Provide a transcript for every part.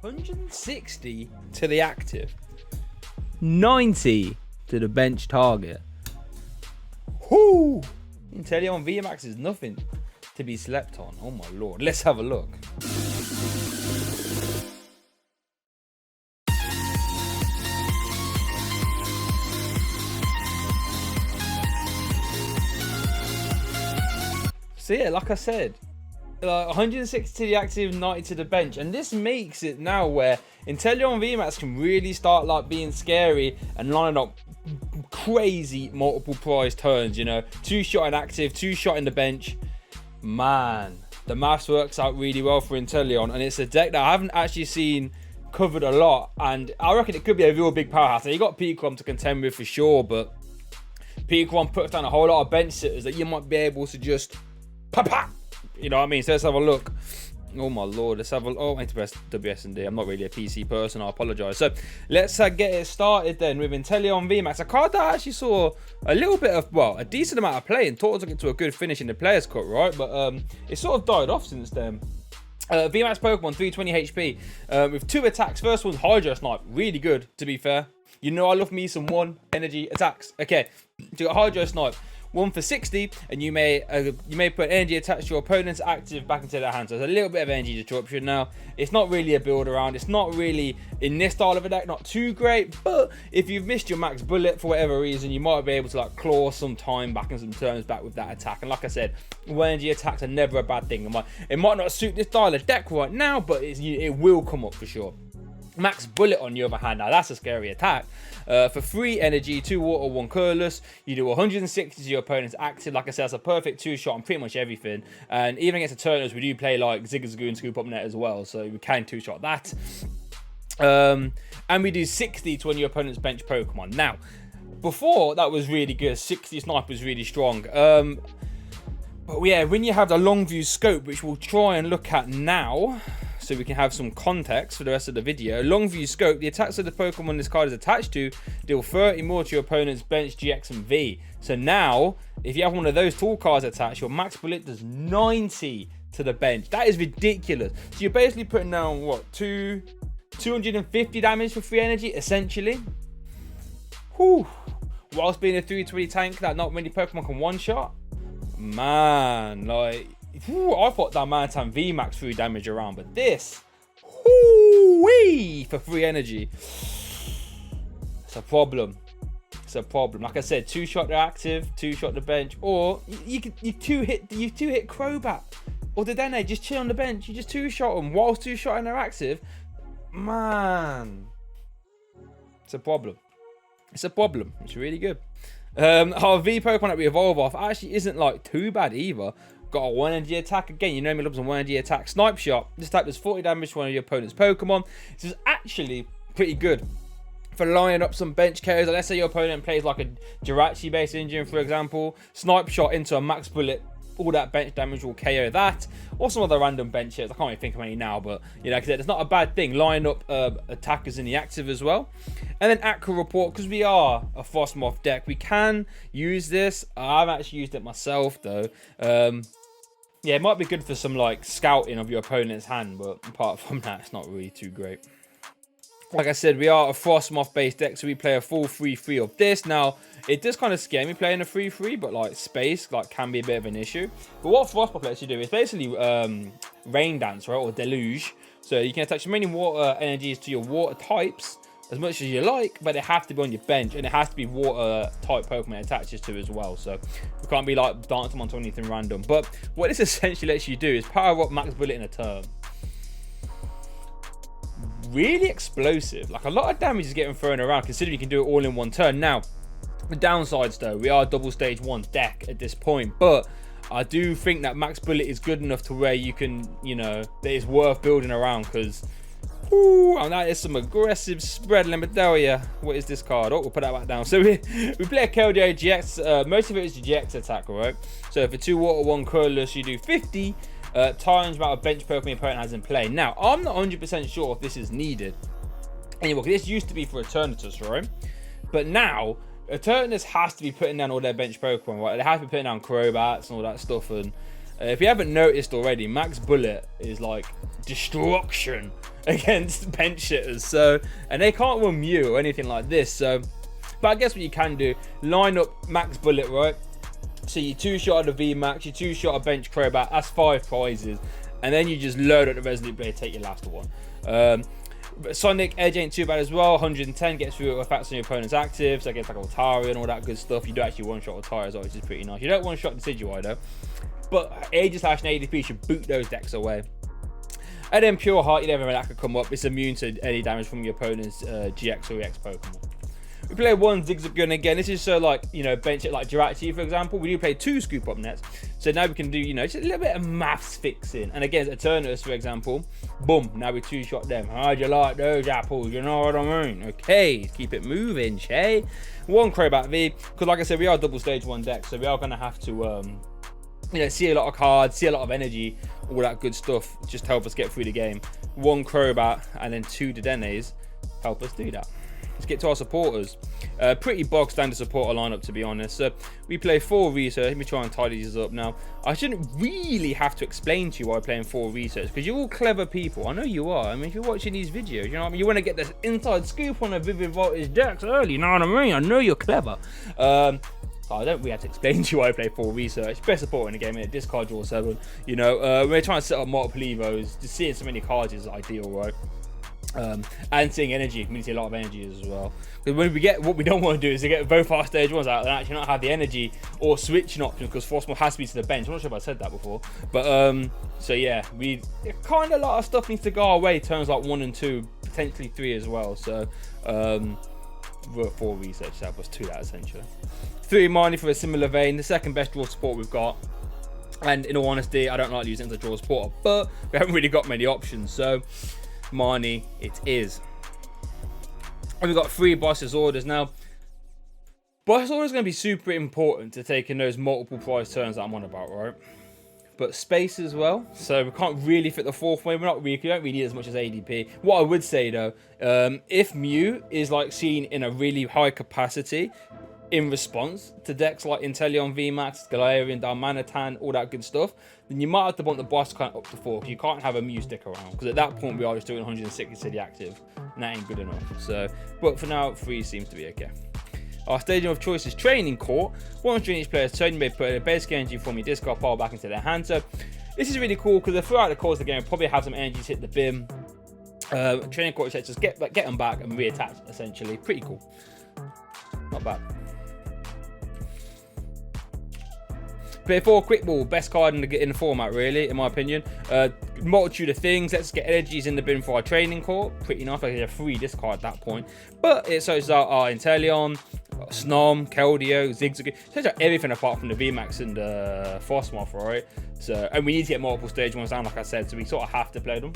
160 to the active, 90 to the bench target. Whoo! Inteleon VMAX is nothing to be slept on. Oh my lord. Let's have a look. So yeah, like I said, 160 to the active, 90 to the bench, and this makes it now where Inteleon VMAX can really start like being scary and lining up crazy multiple prize turns. You know, 2-shot in active, 2-shot in the bench. Man, the maths works out really well for Inteleon, and it's a deck that I haven't actually seen covered a lot, and I reckon it could be a real big powerhouse. Now, you got Peacock to contend with for sure, but Peacock puts down a whole lot of bench sitters that you might be able to just pop. You know what I mean? So let's have a look. Oh my lord, let's have a look. Oh, I need to press WSD. I'm not really a PC person, I apologize. So let's get it started then with Inteleon VMAX, a card that I actually saw a little bit of, well, a decent amount of play and thought took it to a good finish in the Players' Cup, right? But it sort of died off since then. VMAX Pokemon, 320 HP with 2 attacks. First one's Hydro Snipe, really good to be fair. You know I love me some 1 energy attacks. Okay, so you got Hydro Snipe. 1 for 60, and you may put energy attached to your opponent's active back into their hand. So there's a little bit of energy disruption. Now, it's not really a build around. It's not really, in this style of a deck, not too great. But if you've missed your max bullet for whatever reason, you might be able to like claw some time back and some turns back with that attack. And like I said, energy attacks are never a bad thing. It might not suit this style of deck right now, but it will come up for sure. Max Bullet on the other hand, now that's a scary attack. For 3 energy, 2 water, 1 colorless, you do 160 to your opponent's active. Like I said, that's a perfect 2-shot on pretty much everything. And even against the Turners, we do play like Zigzagoon and Scoop Up Net as well, so we can 2-shot that. And we do 60 to one of your opponent's bench Pokemon. Now, before that was really good. 60 Snipe was really strong. But yeah, when you have the Longview scope, which we'll try and look at now, so we can have some context for the rest of the video. Longview scope, the attacks of the Pokemon this card is attached to deal 30 more to your opponent's bench, GX, and V. So now, if you have one of those tool cards attached, your max bullet does 90 to the bench. That is ridiculous. So you're basically putting down, what, 250 damage for 3 energy, essentially. Whew. Whilst being a 320 tank that not many Pokemon can one-shot. Man, like, I thought that Mantan VMAX threw damage around, but this, whoo-wee, for 3 energy, it's a problem. It's a problem. Like I said, 2-shot the active, 2-shot the bench, or you two hit Crobat or the Dene, just chill on the bench. You just 2-shot them whilst 2-shotting their active. Man, it's a problem. It's a problem. It's really good. Our V Pokemon that we evolve off actually isn't like too bad either. Got a 1 energy attack again. You know me, loves a 1 energy attack. Snipe Shot. This type does 40 damage to one of your opponent's Pokemon. This is actually pretty good for lining up some bench KOs. Let's say your opponent plays like a Jirachi based engine, for example. Snipe Shot into a max bullet. All that bench damage will KO that, or some other random bench hits. I can't even think of any now, but you know, like I said, it's not a bad thing. Line up attackers in the active as well. And then Aqua Report, because we are a Frosmoth deck, we can use this. I haven't actually used it myself though. Yeah, it might be good for some like scouting of your opponent's hand, but apart from that, it's not really too great. Like I said, we are a Frosmoth based deck, so we play a full 3-3 of this. Now, it does kind of scare me playing a 3-3, but like space like can be a bit of an issue. But what Frosmoth lets you do is basically Rain Dance, right, or Deluge. So you can attach as many water energies to your water types as much as you like, but they have to be on your bench, and it has to be water type Pokemon it attaches to as well. So we can't be like dancing them onto anything random. But what this essentially lets you do is power up max bullet in a turn. Really explosive. Like, a lot of damage is getting thrown around considering you can do it all in one turn. Now, the downsides though, we are double stage 1 deck at this point, but I do think that max bullet is good enough to where you can, you know, that it's worth building around, because and that is some aggressive spread. Let me tell you. What is this card? Oh, we'll put that back down. So we play a Keldeo GX. Most of it is the GX attack, right? So for 2 water, 1 colorless, you do 50 times the amount of bench Pokemon your opponent has in play. Now, I'm not 100% sure if this is needed anyway. This used to be for Eternatus, right? But now Eternatus has to be putting down all their bench Pokemon, right? They have to be putting down Crobats and all that stuff. And if you haven't noticed already, Max Bullet is like destruction against bench hitters. So, and they can't run Mew or anything like this. So, but I guess what you can do, line up max bullet, right? So you 2-shot of the VMAX, you 2-shot a bench Crobat, that's 5 prizes. And then you just load up the Resolute Blade, take your last one. Sonic Edge ain't too bad as well. 110 gets through effects on your opponent's active, so against like Altari and all that good stuff. You do actually one-shot Altari as well, which is pretty nice. You don't one-shot Decidueye though. But Aegislash and ADP should boot those decks away. And then Pure Heart, you never know that could come up. It's immune to any damage from your opponent's GX or EX Pokemon. We play 1 Zigzagoon again. This is so like, you know, bench it like Jirachi, for example. We do play 2 Scoop Up Nets. So now we can do, you know, just a little bit of maths fixing. And against Eternus, for example, boom, now we 2-shot them. How'd you like those apples? You know what I mean? Okay, keep it moving, Shay. 1 Crobat V, because like I said, we are double stage 1 deck, so we are going to have to, you know, see a lot of cards, see a lot of energy, all that good stuff, just to help us get through the game. 1 Crobat and then 2 Dedenes help us do that. Let's get to our supporters. Pretty bog standard supporter lineup, to be honest. So we play 4 research. Let me try and tidy these up now. I shouldn't really have to explain to you why I'm playing 4 research, because you're all clever people. I know you are. I mean, if you're watching these videos, you know what I mean? You want to get this inside scoop on a Vivid Voltage decks early, you know what I mean? I know you're clever. I don't really have to explain to you why I play 4 research. Best support in the game, innit? Discard draw 7. You know, we're trying to set up multiple Evos. Just seeing so many cards is ideal, right? And seeing energy, we need to see a lot of energy as well. Because when we get, what we don't want to do is to get both our stage 1s out and actually not have the energy or switching options, because Frosmoth has to be to the bench. I'm not sure if I said that before, but so yeah, we kind of a lot of stuff needs to go our way. Turns like 1 and 2, potentially 3 as well. So 4 research help us to that essentially. 3 Marnie for a similar vein, the second best draw support we've got. And in all honesty, I don't like using it as a draw supporter, but we haven't really got many options. So Marnie it is. And we've got 3 Boss's Orders. Now, Boss's Orders is going to be super important to taking those multiple prize turns that I'm on about, right? But space as well. So we can't really fit the 4th wave. We don't really need as much as ADP. What I would say though, if Mew is like seen in a really high capacity in response to decks like Inteleon VMAX, Galarian, Darmanitan, all that good stuff, then you might have to bump the boss count up to 4, because you can't have a Mew stick around, because at that point we are just doing 160 city active, and that ain't good enough. So, but for now, 3 seems to be okay. Our stadium of choice is Training Court. Once during each player's turn, you may put a basic energy from your discard pile back into their hand. So this is really cool, because throughout the course of the game, we'll probably have some energy to hit the bin. Training Court lets us get them back and reattach, essentially. Pretty cool. Not bad. Play 4 Quick Ball, best card in the format, really, in my opinion. Multitude of things. Let's get energies in the bin for our Training Court. Pretty nice. Like a free discard at that point. But it shows out our Inteleon, Snom, Keldeo, Zigzagoon. It shows out everything apart from the VMAX and Frosmoth, right? So, and we need to get multiple stage 1s down, like I said, so we sort of have to play them.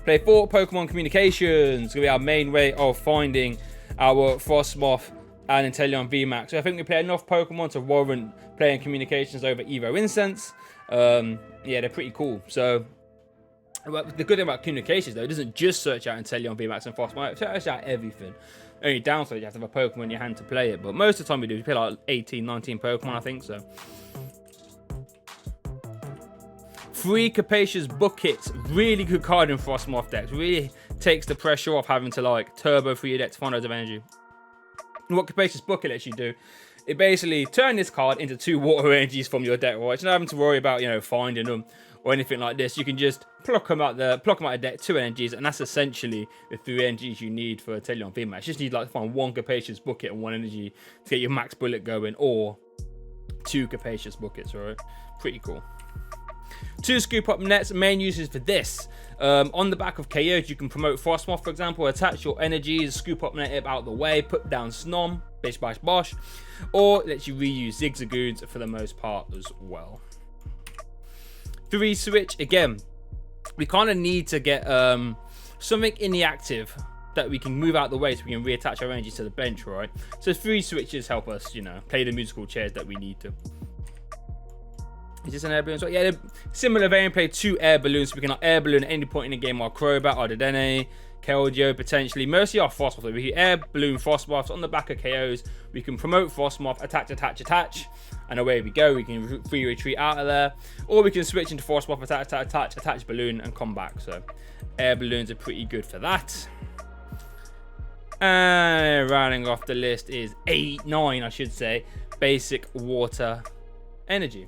Play 4 Pokemon Communications. It's going to be our main way of finding our Frosmoth and Inteleon VMAX. So I think we play enough Pokemon to warrant playing Communications over Evo Incense. Yeah, they're pretty cool. So the good thing about Communications, though, it doesn't just search out Inteleon VMAX and Frosmoth. It searches out everything. Only downside, you have to have a Pokemon in your hand to play it. But most of the time we do, we play like 18, 19 Pokemon, I think so. 3 Capacious Buckets. Really good card in Frosmoth decks. Really takes the pressure off having to like turbo through your deck to find loads of energy. What Capacious Bucket lets you do, it basically turn this card into 2 water energies from your deck, right? So not having to worry about, you know, finding them or anything like this. You can just pluck them out the deck, 2 energies, and that's essentially the 3 energies you need for Inteleon VMAX. You just need like to find 1 Capacious Bucket and 1 energy to get your max bullet going, or 2 Capacious Buckets, right? Pretty cool. 2 Scoop Up Nets, main uses for this. On the back of KOs, you can promote Frosmoth, for example, attach your energies, Scoop Up Net out of the way, put down Snom, bish bash bosh, or lets you reuse Zigzagoons for the most part as well. 3 Switch, again, we kind of need to get something in the active that we can move out the way so we can reattach our energies to the bench, right? So 3 switches help us, you know, play the musical chairs that we need to. Is this an air balloon? So yeah, similar vein, play 2 air balloons. So we can like, air balloon at any point in the game. Our Crobat, our Dedenne, Keldeo potentially. Mostly our Frosmoth. We can air balloon Frosmoths on the back of KOs. We can promote Frosmoth, attach, and away we go. We can free retreat out of there, or we can switch into Frosmoth, attach balloon, and come back. So air balloons are pretty good for that. And rounding off the list is 9, I should say, basic water energy.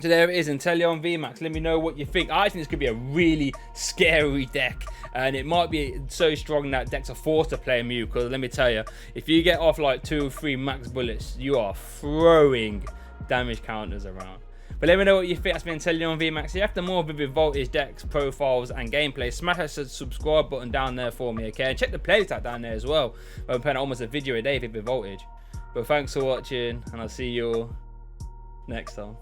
So there it is, Inteleon VMAX. Let me know what you think. I think this could be a really scary deck, and it might be so strong that decks are forced to play Mew, because let me tell you, if you get off like 2 or 3 max bullets, you are throwing damage counters around. But let me know what you think. That's been Inteleon VMAX. If you have the more Vivid Voltage decks, profiles, and gameplay, smash that subscribe button down there for me, okay? And check the playlist out down there as well. I'm playing almost a video a day, Vivid Voltage. But thanks for watching, and I'll see you all next time.